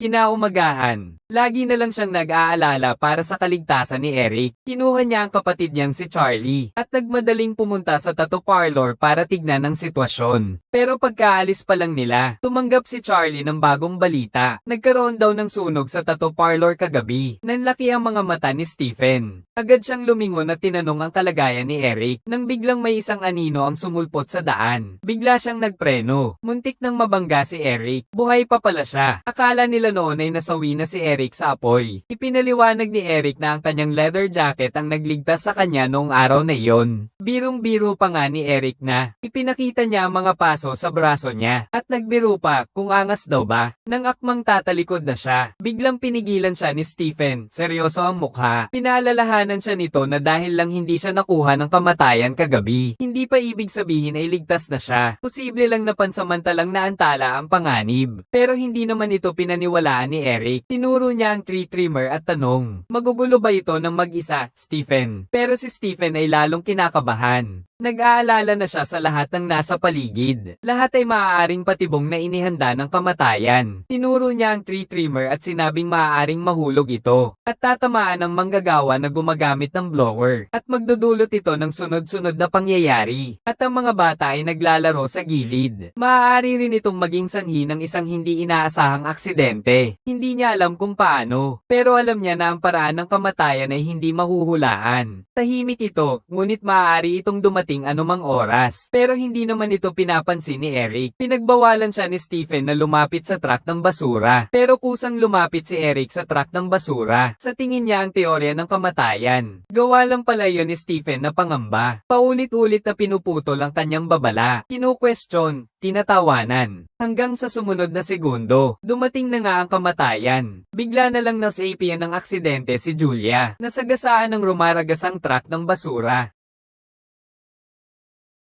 Kinaumagahan, Lagi na lang siyang nag-aalala para sa kaligtasan ni Eric. Kinuha niya ang kapatid niyang si Charlie at nagmadaling pumunta sa tattoo parlor para tignan ang sitwasyon. Pero pagkaalis pa lang nila, tumanggap si Charlie ng bagong balita. Nagkaroon daw ng sunog sa tattoo parlor kagabi. Nanlaki ang mga mata ni Stephen. Agad siyang lumingon at tinanong ang kalagayan ni Eric nang biglang may isang anino ang sumulpot sa daan. Bigla siyang nagpreno. Muntik nang mabangga si Eric. Buhay pa pala siya. Akala nila noon ay nasawi na si Eric sa apoy. Ipinaliwanag ni Eric na ang kanyang leather jacket ang nagligtas sa kanya noong araw na iyon. Birong-biro pa nga ni Eric na ipinakita niya ang mga paso sa braso niya at nagbiro pa kung angas daw ba. Nang akmang tatalikod na siya, biglang pinigilan siya ni Stephen. Seryoso ang mukha. Pinaalalahanan siya nito na dahil lang hindi siya nakuha ng kamatayan kagabi, hindi pa ibig sabihin ay ligtas na siya. Posible lang na pansamantalang naantala ang panganib. Pero hindi naman ito pinaniwalaan ni Eric. Tinuro niya ang tree trimmer at tanong, magugulo ba ito ng mag-isa, Stephen? Pero si Stephen ay lalong kinakabahan. Nag-aalala na siya sa lahat ng nasa paligid. Lahat ay maaaring patibong na inihanda ng kamatayan. Tinuro niya ang tree trimmer at sinabing maaaring mahulog ito at tatamaan ng manggagawa na gumagamit ng blower at magdudulot ito ng sunod-sunod na pangyayari. At ang mga bata ay naglalaro sa gilid. Maaari rin itong maging sanhi ng isang hindi inaasahang aksidente. Hindi niya alam kung paano, pero alam niya na ang paraan ng kamatayan ay hindi mahuhulaan. Tahimik ito, ngunit maaari itong dumating anumang oras. Pero hindi naman ito pinapansin ni Eric. Pinagbawalan siya ni Stephen na lumapit sa truck ng basura. Pero kusang lumapit si Eric sa truck ng basura. Sa tingin niya ang teorya ng kamatayan. Gawa lang pala yun ni Stephen na pangamba. Paulit-ulit na pinuputol ang kanyang babala. Kinu-question, tinatawanan. Hanggang sa sumunod na segundo, dumating na nga ang kamatayan. Bigla na lang nasapian ng aksidente si Julia. Nasagasaan ng rumaragasang truck ng basura.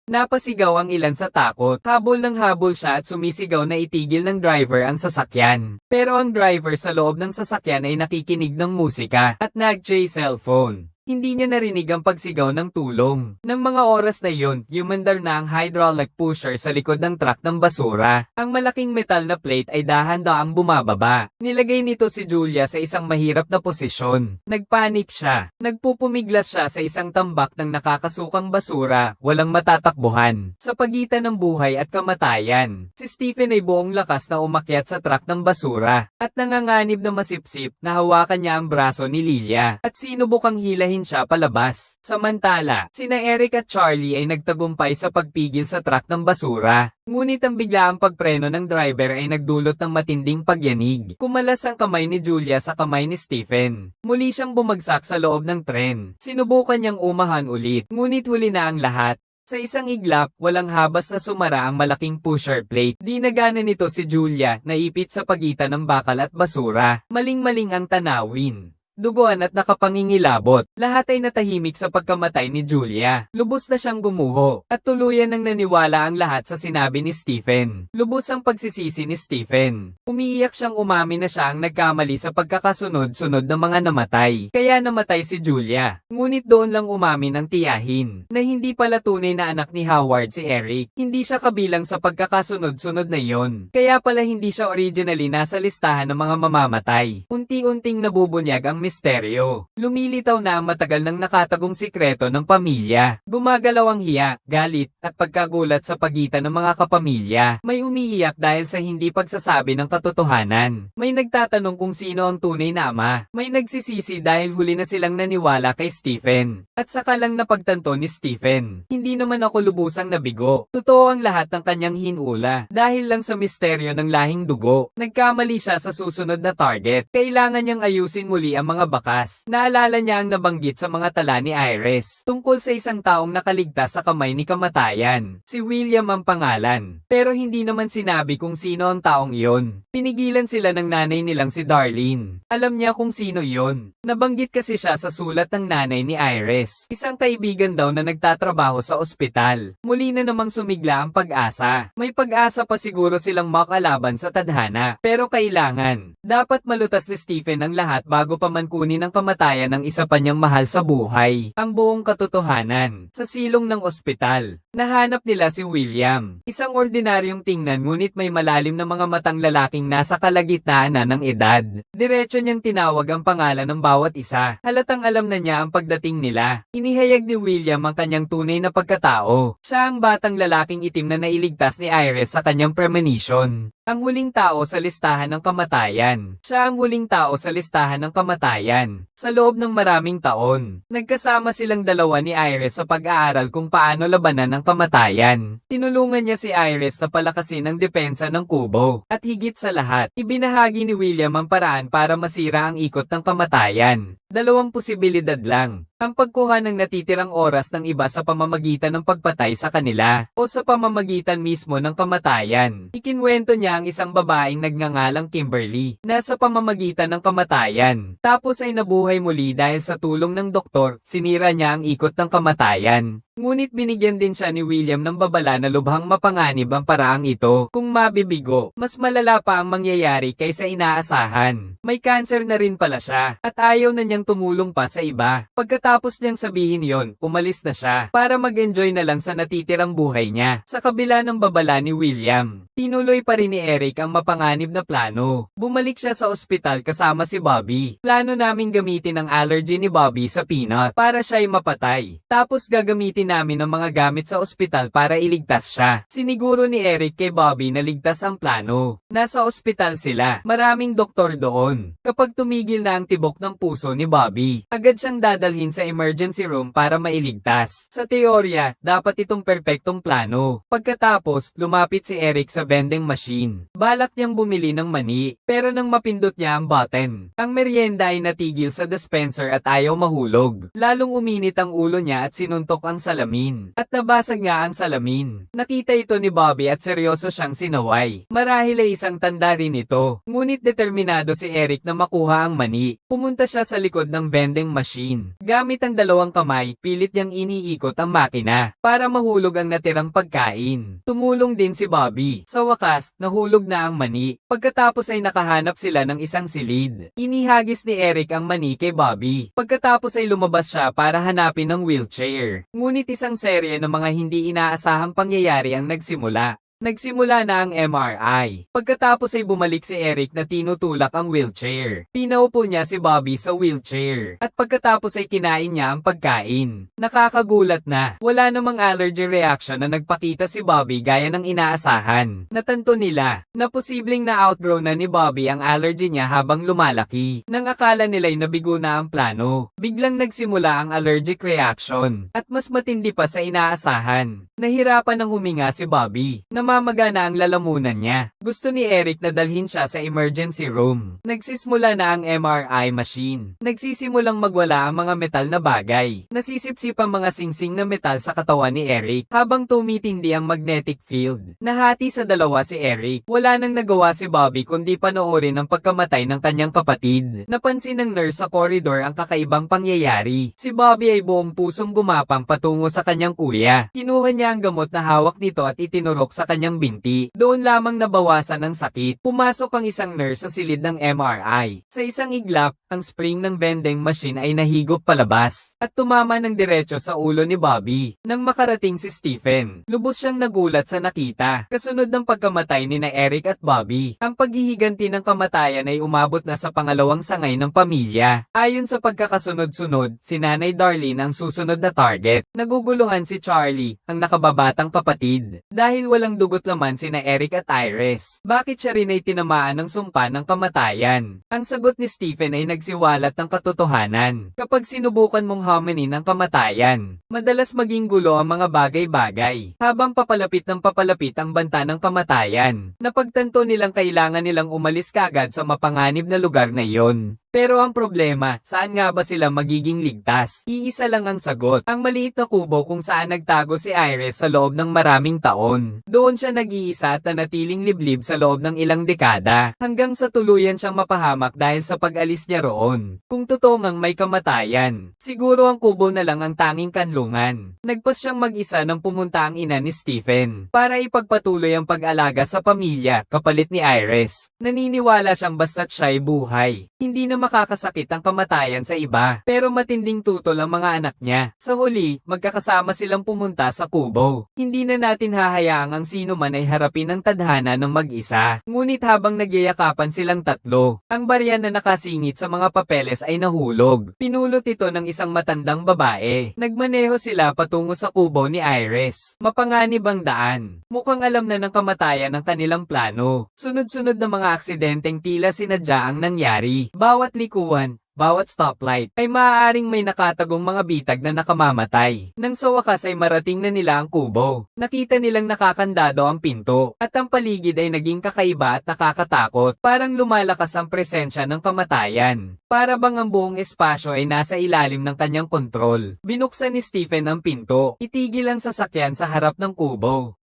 Napasigaw ang ilan sa takot. Habol ng habol siya at sumisigaw na itigil ng driver ang sasakyan. Pero ang driver sa loob ng sasakyan ay nakikinig ng musika at nag-chase cellphone. Hindi niya narinig ang pagsigaw ng tulong. Nang mga oras na yun, umandar na ang hydraulic pusher sa likod ng truck ng basura. Ang malaking metal na plate ay dahan-daang bumababa. Nilagay nito si Julia sa isang mahirap na posisyon. Nagpanik siya. Nagpupumiglas siya sa isang tambak ng nakakasukang basura, walang matatakbuhan. Sa pagitan ng buhay at kamatayan, si Stephen ay buong lakas na umakyat sa truck ng basura. At nanganganib na masipsip na hawakan niya ang braso ni Lilia. At sinubukang hilahin siya palabas. Samantala, sina Eric at Charlie ay nagtagumpay sa pagpigil sa truck ng basura. Ngunit ang biglaang pagpreno ng driver ay nagdulot ng matinding pagyanig. Kumalas ang kamay ni Julia sa kamay ni Stephen. Muli siyang bumagsak sa loob ng tren. Sinubukan niyang umahan ulit, ngunit huli na ang lahat. Sa isang iglap, walang habas na sumara ang malaking pusher plate. Di nagana nito si Julia, naipit sa pagitan ng bakal at basura. Maling-maling ang tanawin. Duguan at nakapangingilabot. Lahat ay natahimik sa pagkamatay ni Julia. Lubos na siyang gumuho. At tuluyan nang naniwala ang lahat sa sinabi ni Stephen. Lubos ang pagsisisi ni Stephen. Umiiyak siyang umamin na siya ang nagkamali sa pagkakasunod-sunod ng mga namatay. Kaya namatay si Julia. Ngunit doon lang umamin ang tiyahin. Na hindi pala tunay na anak ni Howard si Eric. Hindi siya kabilang sa pagkakasunod-sunod na yon. Kaya pala hindi siya originally nasa listahan ng mga mamamatay. Unti-unting nabubunyag ang misteryo. Lumilitaw na ang matagal nang nakatagong sikreto ng pamilya. Gumagalaw ang hiya, galit, at pagkagulat sa pagitan ng mga kapamilya. May umiiyak dahil sa hindi pagsasabi ng katotohanan. May nagtatanong kung sino ang tunay na ama. May nagsisisi dahil huli na silang naniwala kay Stephen. At saka lang napagtanto ni Stephen. Hindi naman ako lubusang nabigo. Totoo ang lahat ng kanyang hinula. Dahil lang sa misteryo ng lahing dugo. Nagkamali siya sa susunod na target. Kailangan niyang ayusin muli ang mga bakas. Naalala niya ang nabanggit sa mga tala ni Iris tungkol sa isang taong nakaligtas sa kamay ni kamatayan. Si William ang pangalan. Pero hindi naman sinabi kung sino ang taong iyon. Pinigilan sila ng nanay nilang si Darlene. Alam niya kung sino iyon. Nabanggit kasi siya sa sulat ng nanay ni Iris. Isang kaibigan daw na nagtatrabaho sa ospital. Muli na namang sumigla ang pag-asa. May pag-asa pa siguro silang makalaban sa tadhana. Pero kailangan. Dapat malutas ni Stephen ang lahat bago pa man kailangan kunin ang kamatayan ng isa pa niyang mahal sa buhay. Ang buong katotohanan. Sa silong ng ospital, nahanap nila si William. Isang ordinaryong tingnan ngunit may malalim na mga matang lalaking nasa kalagitnaan na ng edad. Diretso niyang tinawag ang pangalan ng bawat isa. Halatang alam na niya ang pagdating nila. Inihayag ni William ang kanyang tunay na pagkatao. Siya ang batang lalaking itim na nailigtas ni Iris sa kanyang premonition. Ang huling tao sa listahan ng kamatayan. Siya ang huling tao sa listahan ng kamatayan. Sa loob ng maraming taon, nagkasama silang dalawa ni Iris sa pag-aaral kung paano labanan ang kamatayan. Tinulungan niya si Iris na palakasin ang depensa ng kubo. At higit sa lahat, ibinahagi ni William ang paraan para masira ang ikot ng kamatayan. Dalawang posibilidad lang. Ang pagkuha ng natitirang oras ng iba sa pamamagitan ng pagpatay sa kanila o sa pamamagitan mismo ng kamatayan. Ikinwento niya ang isang babaeng nagngangalang Kimberly na sa pamamagitan ng kamatayan. Tapos ay nabuhay muli dahil sa tulong ng doktor, sinira niya ang ikot ng kamatayan. Ngunit binigyan din siya ni William ng babala na lubhang mapanganib ang paraang ito. Kung mabibigo, mas malala pa ang mangyayari kaysa inaasahan. May cancer na rin pala siya, at ayaw na niyang tumulong pa sa iba. Pagkatapos niyang sabihin yon, umalis na siya, para mag-enjoy na lang sa natitirang buhay niya. Sa kabila ng babala ni William, tinuloy pa rin ni Eric ang mapanganib na plano. Bumalik siya sa ospital kasama si Bobby. Plano naming gamitin ang allergy ni Bobby sa peanut para siya'y mapatay. Tapos gagamitin namin ang mga gamit sa ospital para iligtas siya. Siniguro ni Eric kay Bobby na ligtas ang plano. Nasa ospital sila. Maraming doktor doon. Kapag tumigil na ang tibok ng puso ni Bobby, agad siyang dadalhin sa emergency room para mailigtas. Sa teorya, dapat itong perpektong plano. Pagkatapos, lumapit si Eric sa vending machine. Balak niyang bumili ng mani, pero nang mapindot niya ang button, ang merienda ay natigil sa dispenser at ayaw mahulog. Lalong uminit ang ulo niya at sinuntok ang salamin. At nabasag nga ang salamin. Nakita ito ni Bobby at seryoso siyang sinaway. Marahil ay isang tanda rin ito. Ngunit determinado si Eric na makuha ang mani. Pumunta siya sa likod ng vending machine. Gamit ang dalawang kamay, pilit niyang iniikot ang makina para mahulog ang natirang pagkain. Tumulong din si Bobby. Sa wakas, nahulog na ang mani. Pagkatapos ay nakahanap sila ng isang silid. Inihagis ni Eric ang mani kay Bobby. Pagkatapos ay lumabas siya para hanapin ang wheelchair. Ngunit isang serye ng mga hindi inaasahang pangyayari ang nagsimula. Nagsimula na ang MRI. Pagkatapos ay bumalik si Eric na tinutulak ang wheelchair. Pinaupo niya si Bobby sa wheelchair. At pagkatapos ay kinain niya ang pagkain. Nakakagulat na. Wala namang allergy reaction na nagpakita si Bobby gaya ng inaasahan. Natanto nila na posibleng na-outgrow na ni Bobby ang allergy niya habang lumalaki. Nang akala nila'y nabigo na ang plano, biglang nagsimula ang allergic reaction. At mas matindi pa sa inaasahan. Nahirapan ng huminga si Bobby. Namamaga na ang lalamunan niya. Gusto ni Eric na dalhin siya sa emergency room. Nagsisimula na ang MRI machine. Nagsisimulang magwala ang mga metal na bagay. Nasisipsip ang mga singsing na metal sa katawan ni Eric habang tumitindi ang magnetic field. Nahati sa dalawa si Eric. Wala nang nagawa si Bobby kundi panoorin ang pagkamatay ng kanyang kapatid. Napansin ng nurse sa corridor ang kakaibang pangyayari. Si Bobby ay buong pusong gumapang patungo sa kanyang kuya. Kinuha niya ang gamot na hawak nito at itinurok sa kanyang binti. Doon lamang nabawasan ang sakit. Pumasok ang isang nurse sa silid ng MRI. Sa isang iglap, ang spring ng vending machine ay nahigop palabas at tumama ng diretso sa ulo ni Bobby. Nang makarating si Stephen, lubos siyang nagulat sa nakita. Kasunod ng pagkamatay ni na Eric at Bobby, ang paghihiganti ng kamatayan ay umabot na sa pangalawang sangay ng pamilya. Ayon sa pagkakasunod-sunod, si Nanay Darlene ang susunod na target. Naguguluhan si Charlie, ang nakababatang kapatid, dahil walang dugot laman sina Eric at Iris. Bakit siya rin ay tinamaan ng sumpa ng kamatayan? Ang sagot ni Stephen ay nagsiwalat ng katotohanan. Kapag sinubukan mong haminin ang kamatayan, madalas maging gulo ang mga bagay-bagay. Habang papalapit ng papalapit ang banta ng kamatayan, napagtanto nilang kailangan nilang umalis kaagad sa mapanganib na lugar na iyon. Pero ang problema, saan nga ba sila magiging ligtas? Iisa lang ang sagot. Ang maliit na kubo kung saan nagtago si Iris sa loob ng maraming taon. Doon siya nag-iisa at nanatiling liblib sa loob ng ilang dekada, hanggang sa tuluyan siyang mapahamak dahil sa pag-alis niya roon. Kung totoo ngang may kamatayan, siguro ang kubo na lang ang tanging kanlungan. Nagpas siyang mag-isa nang pumunta ang ina ni Stephen, para ipagpatuloy ang pag-alaga sa pamilya, kapalit ni Iris. Naniniwala siyang basta't siya'y buhay, hindi na makakasakit ang kamatayan sa iba. Pero matinding tutol ang mga anak niya. Sa huli, magkakasama silang pumunta sa kubo. Hindi na natin hahayaang ang sino man ay harapin ang tadhana ng mag-isa. Ngunit habang nagyayakapan silang tatlo, ang barya na nakasingit sa mga papeles ay nahulog. Pinulot ito ng isang matandang babae. Nagmaneho sila patungo sa kubo ni Iris. Mapanganib ang daan. Mukhang alam na ng kamatayan ang kanilang plano. Sunod-sunod na mga aksidenteng tila sinadya ang nangyari. Bawat likuan, bawat stoplight, ay maaaring may nakatagong mga bitag na nakamamatay. Nang sa wakas ay marating na nila ang kubo. Nakita nilang nakakandado ang pinto, at ang paligid ay naging kakaiba at nakakatakot. Parang lumalakas ang presensya ng kamatayan. Para bang ang buong espasyo ay nasa ilalim ng kanyang kontrol. Binuksan ni Stephen ang pinto. Itigil ang sasakyan sa harap ng kubo.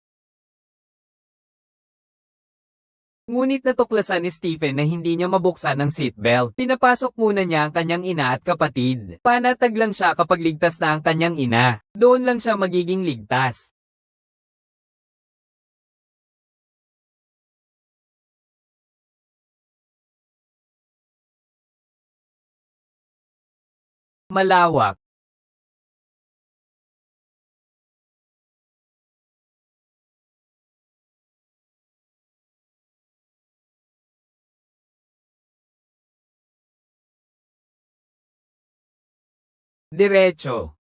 Ngunit natuklasan ni Stephen na hindi niya mabuksan ang seatbelt. Pinapasok muna niya ang kanyang ina at kapatid. Panatag lang siya kapag ligtas na ang kanyang ina. Doon lang siya magiging ligtas. Malawak. Diretso.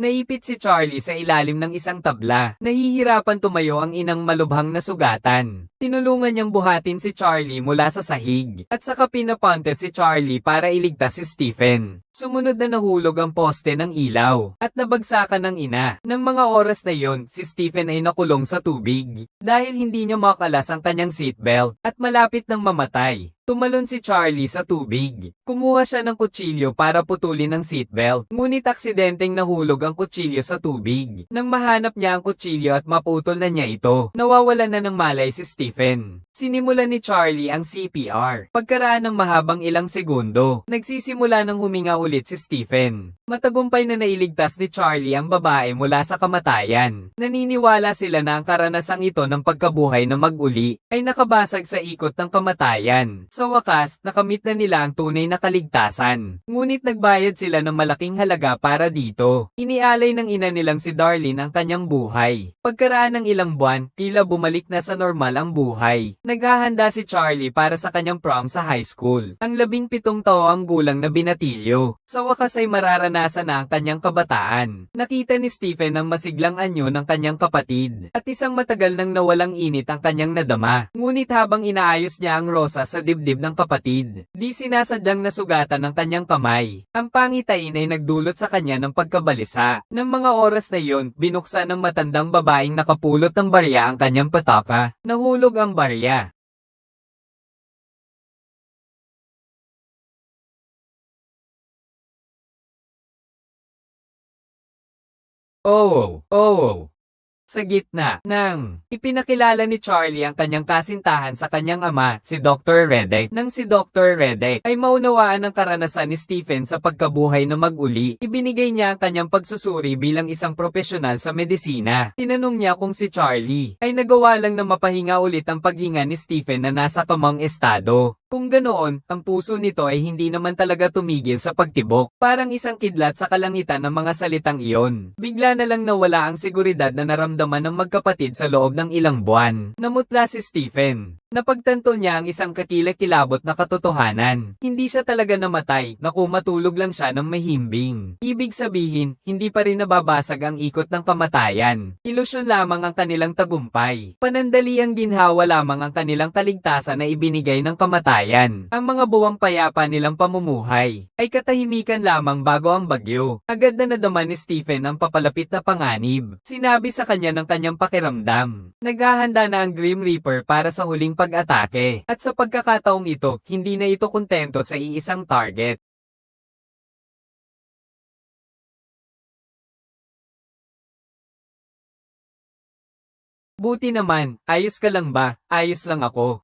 Naipit si Charlie sa ilalim ng isang tabla. Nahihirapan tumayo ang inang malubhang na sugatan. Tinulungan niyang buhatin si Charlie mula sa sahig. At saka pinapunte si Charlie para iligtas si Stephen. Sumunod na nahulog ang poste ng ilaw. At nabagsakan ng ina. Nang mga oras na yon, si Stephen ay nakulong sa tubig. Dahil hindi niya makalas ang kanyang seatbelt. At malapit nang mamatay. Tumalon si Charlie sa tubig. Kumuha siya ng kutsilyo para putulin ang seatbelt. Ngunit aksidenteng nahulog ang kutsilyo sa tubig. Nang mahanap niya ang kutsilyo at maputol na niya ito, nawawalan na ng malay si Stephen. Sinimulan ni Charlie ang CPR. Pagkaraan ng mahabang ilang segundo, nagsisimula ng huminga ulit si Stephen. Matagumpay na nailigtas ni Charlie ang babae mula sa kamatayan. Naniniwala sila na ang karanasang ito ng pagkabuhay na mag-uli ay nakabasag sa ikot ng kamatayan. Sa wakas, nakamit na nila ang tunay na kaligtasan. Ngunit nagbayad sila ng malaking halaga para dito. Inialay ng ina nilang si Darlene ang kanyang buhay. Pagkaraan ng ilang buwan, tila bumalik na sa normal ang buhay. Naghahanda si Charlie para sa kanyang prom sa high school. Ang 17 taong gulang na binatilyo. Sa wakas ay mararanasan na ang kanyang kabataan. Nakita ni Stephen ang masiglang anyo ng kanyang kapatid. At isang matagal nang nawalang init ang kanyang nadama. Ngunit habang inaayos niya ang rosa sa dibdib ng kapatid, di sinasadyang nasugatan ng kanyang kamay. Ang pangitain ay nagdulot sa kanya ng pagkabalisa. Nang mga oras na iyon, binuksan ng matandang babaeng nakapulot ng barya ang kanyang pataka. Nahulog ang barya. Oh, oh. Sa gitna ng ipinakilala ni Charlie ang kanyang kasintahan sa kanyang ama, si Dr. Redek. Nang si Dr. Redek ay maunawaan ang karanasan ni Stephen sa pagkabuhay na mag-uli, ibinigay niya ang kanyang pagsusuri bilang isang propesyonal sa medisina. Tinanong niya kung si Charlie ay nagawa lang na mapahinga ulit ang paghinga ni Stephen na nasa kamang estado. Kung ganoon, ang puso nito ay hindi naman talaga tumigil sa pagtibok. Parang isang kidlat sa kalangitan ng mga salitang iyon. Bigla na lang nawala ang seguridad na naramdaman ng magkapatid sa loob ng ilang buwan. Namutla si Stephen. Napagtanto niya ang isang kakilakilabot na katotohanan. Hindi siya talaga namatay, naku matulog lang siya ng mahimbing. Ibig sabihin, hindi pa rin nababasag ang ikot ng kamatayan. Ilusyon lamang ang kanilang tagumpay. Panandaliang ginhawa lamang ang kanilang kaligtasan na ibinigay ng kamatayan. Ang mga buwang payapa nilang pamumuhay ay katahimikan lamang bago ang bagyo. Agad na nadama ni Stephen ang papalapit na panganib. Sinabi sa kanya ng kanyang pakiramdam. Naghahanda na ang Grim Reaper para sa huling pag-atake. At sa pagkakataong ito, hindi na ito kontento sa iisang target. Buti naman, ayos ka lang ba? Ayos lang ako.